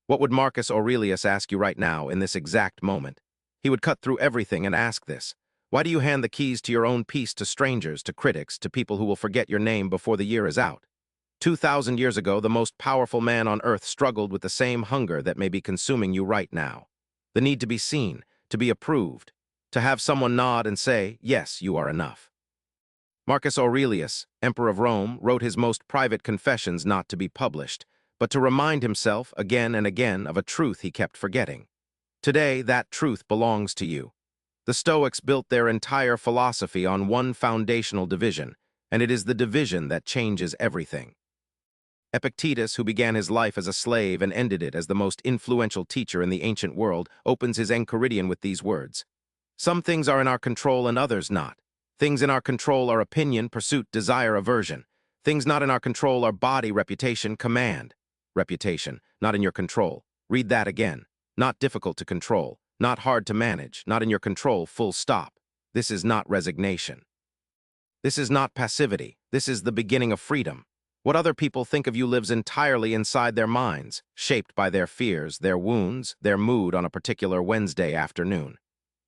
What would Marcus Aurelius ask you right now in this exact moment? He would cut through everything and ask this. Why do you hand the keys to your own peace to strangers, to critics, to people who will forget your name before the year is out? 2,000 years ago, the most powerful man on earth struggled with the same hunger that may be consuming you right now. The need to be seen, to be approved, to have someone nod and say, yes, you are enough. Marcus Aurelius, Emperor of Rome, wrote his most private confessions not to be published, but to remind himself again and again of a truth he kept forgetting. Today, that truth belongs to you. The Stoics built their entire philosophy on one foundational division, and it is the division that changes everything. Epictetus, who began his life as a slave and ended it as the most influential teacher in the ancient world, opens his Enchiridion with these words. Some things are in our control and others not. Things in our control are opinion, pursuit, desire, aversion. Things not in our control are body, reputation, command. Reputation, not in your control. Read that again. Not difficult to control, not hard to manage, not in your control, full stop. This is not resignation. This is not passivity. This is the beginning of freedom. What other people think of you lives entirely inside their minds, shaped by their fears, their wounds, their mood on a particular Wednesday afternoon.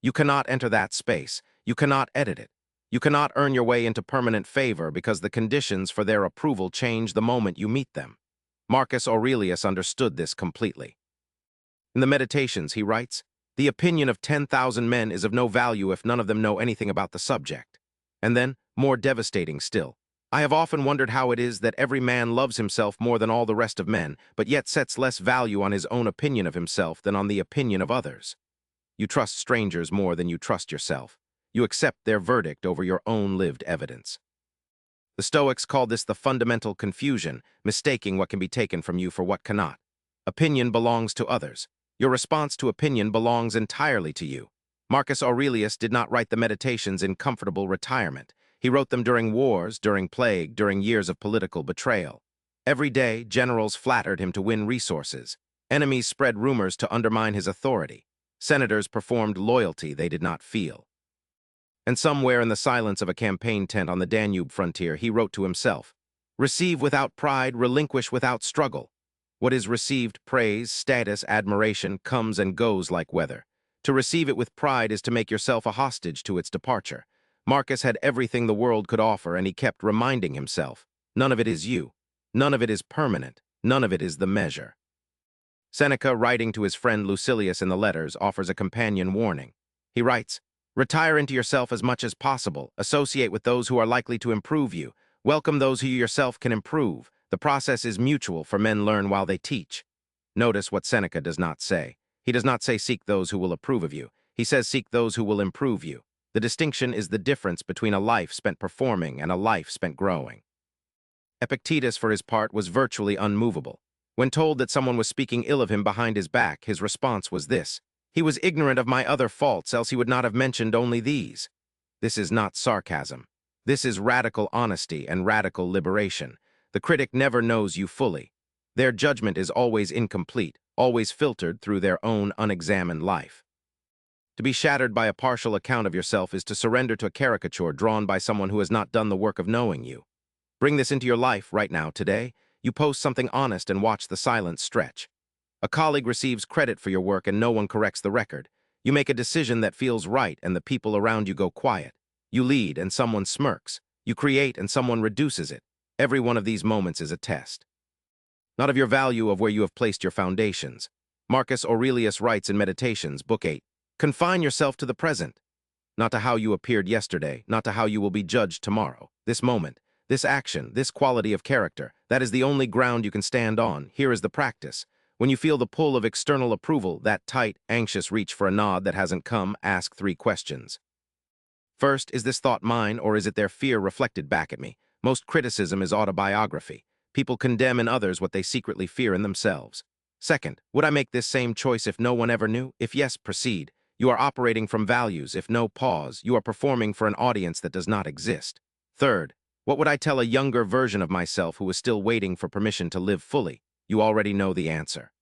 You cannot enter that space. You cannot edit it. You cannot earn your way into permanent favor because the conditions for their approval change the moment you meet them. Marcus Aurelius understood this completely. In the Meditations, he writes, "The opinion of 10,000 men is of no value if none of them know anything about the subject." And then, more devastating still, "I have often wondered how it is that every man loves himself more than all the rest of men, but yet sets less value on his own opinion of himself than on the opinion of others. You trust strangers more than you trust yourself. You accept their verdict over your own lived evidence." The Stoics called this the fundamental confusion, mistaking what can be taken from you for what cannot. Opinion belongs to others. Your response to opinion belongs entirely to you. Marcus Aurelius did not write the Meditations in comfortable retirement. He wrote them during wars, during plague, during years of political betrayal. Every day, generals flattered him to win resources. Enemies spread rumors to undermine his authority. Senators performed loyalty they did not feel. And somewhere in the silence of a campaign tent on the Danube frontier, he wrote to himself, "Receive without pride, relinquish without struggle. What is received, praise, status, admiration, comes and goes like weather. To receive it with pride is to make yourself a hostage to its departure." Marcus had everything the world could offer, and he kept reminding himself, none of it is you. None of it is permanent. None of it is the measure. Seneca, writing to his friend Lucilius in the Letters, offers a companion warning. He writes, "Retire into yourself as much as possible. Associate with those who are likely to improve you. Welcome those who you yourself can improve. The process is mutual, for men learn while they teach." Notice what Seneca does not say. He does not say seek those who will approve of you. He says seek those who will improve you. The distinction is the difference between a life spent performing and a life spent growing. Epictetus, for his part, was virtually unmovable. When told that someone was speaking ill of him behind his back, his response was this: "He was ignorant of my other faults, else he would not have mentioned only these." This is not sarcasm. This is radical honesty and radical liberation. The critic never knows you fully. Their judgment is always incomplete, always filtered through their own unexamined life. To be shattered by a partial account of yourself is to surrender to a caricature drawn by someone who has not done the work of knowing you. Bring this into your life right now, today. You post something honest and watch the silence stretch. A colleague receives credit for your work and no one corrects the record. You make a decision that feels right and the people around you go quiet. You lead and someone smirks. You create and someone reduces it. Every one of these moments is a test. Not of your value, of where you have placed your foundations. Marcus Aurelius writes in Meditations, Book 8, "Confine yourself to the present, not to how you appeared yesterday, not to how you will be judged tomorrow. This moment, this action, this quality of character, that is the only ground you can stand on. Here is the practice. When you feel the pull of external approval, that tight, anxious reach for a nod that hasn't come, ask 3 questions. First, is this thought mine, or is it their fear reflected back at me? Most criticism is autobiography. People condemn in others what they secretly fear in themselves. Second, would I make this same choice if no one ever knew? If yes, proceed. You are operating from values. If no, pause. You are performing for an audience that does not exist. Third, what would I tell a younger version of myself who is still waiting for permission to live fully? You already know the answer.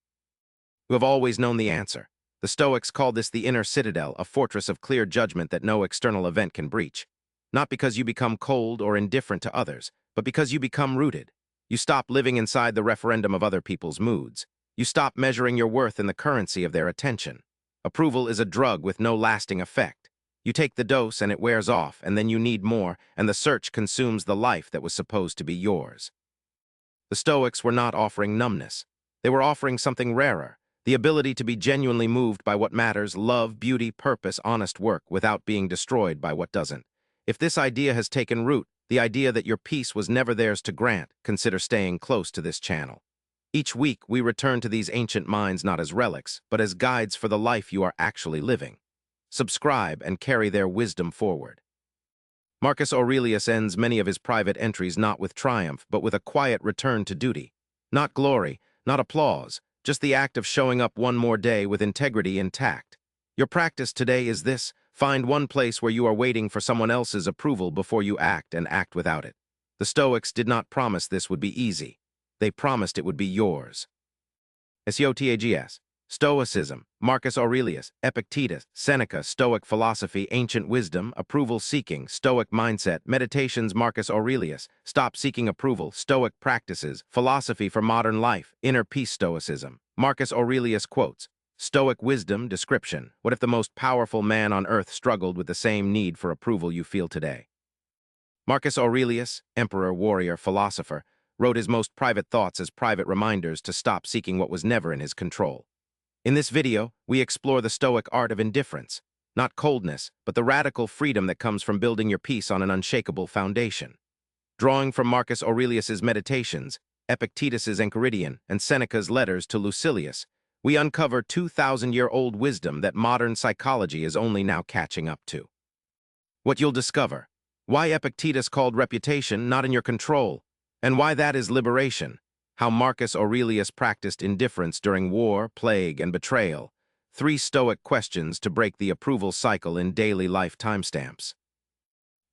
You have always known the answer. The Stoics called this the inner citadel, a fortress of clear judgment that no external event can breach. Not because you become cold or indifferent to others, but because you become rooted. You stop living inside the referendum of other people's moods. You stop measuring your worth in the currency of their attention. Approval is a drug with no lasting effect. You take the dose and it wears off, and then you need more, and the search consumes the life that was supposed to be yours. The Stoics were not offering numbness. They were offering something rarer, the ability to be genuinely moved by what matters, love, beauty, purpose, honest work, without being destroyed by what doesn't. If this idea has taken root, the idea that your peace was never theirs to grant, consider staying close to this channel. Each week, we return to these ancient minds not as relics, but as guides for the life you are actually living. Subscribe and carry their wisdom forward. Marcus Aurelius ends many of his private entries not with triumph, but with a quiet return to duty. Not glory, not applause, just the act of showing up one more day with integrity intact. Your practice today is this: find one place where you are waiting for someone else's approval before you act, and act without it. The Stoics did not promise this would be easy. They promised it would be yours. SEOTAGS. Stoicism, Marcus Aurelius, Epictetus, Seneca, Stoic philosophy, ancient wisdom, approval-seeking, Stoic mindset, meditations, Marcus Aurelius, stop seeking approval, Stoic practices, philosophy for modern life, inner peace Stoicism. Marcus Aurelius quotes, Stoic wisdom, description. What if the most powerful man on earth struggled with the same need for approval you feel today? Marcus Aurelius, emperor, warrior, philosopher, wrote his most private thoughts as private reminders to stop seeking what was never in his control. In this video, we explore the Stoic art of indifference, not coldness, but the radical freedom that comes from building your peace on an unshakable foundation. Drawing from Marcus Aurelius's Meditations, Epictetus's Enchiridion, and Seneca's letters to Lucilius, we uncover 2,000-year-old wisdom that modern psychology is only now catching up to. What you'll discover: why Epictetus called reputation not in your control, and why that is liberation. How Marcus Aurelius practiced indifference during war, plague, and betrayal. 3 Stoic questions to break the approval cycle in daily life timestamps.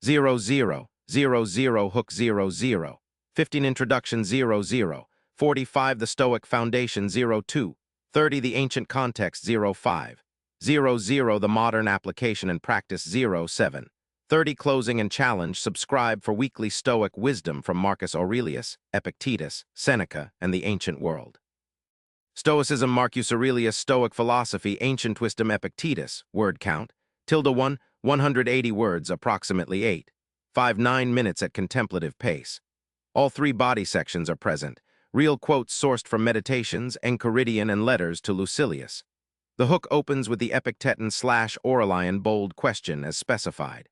00, 00 hook 00, 15 introduction 00, 45 the Stoic foundation 02, 30 the ancient context 05, 00 the modern application and practice 07. 30 closing and challenge. Subscribe for weekly Stoic wisdom from Marcus Aurelius, Epictetus, Seneca, and the ancient world. Stoicism, Marcus Aurelius, Stoic philosophy, ancient wisdom, Epictetus, word count, ~1, 180 words, approximately 8, 9 minutes at contemplative pace. All 3 body sections are present. Real quotes sourced from Meditations, Enchiridion, and letters to Lucilius. The hook opens with the Epictetan/Aurelian bold question as specified.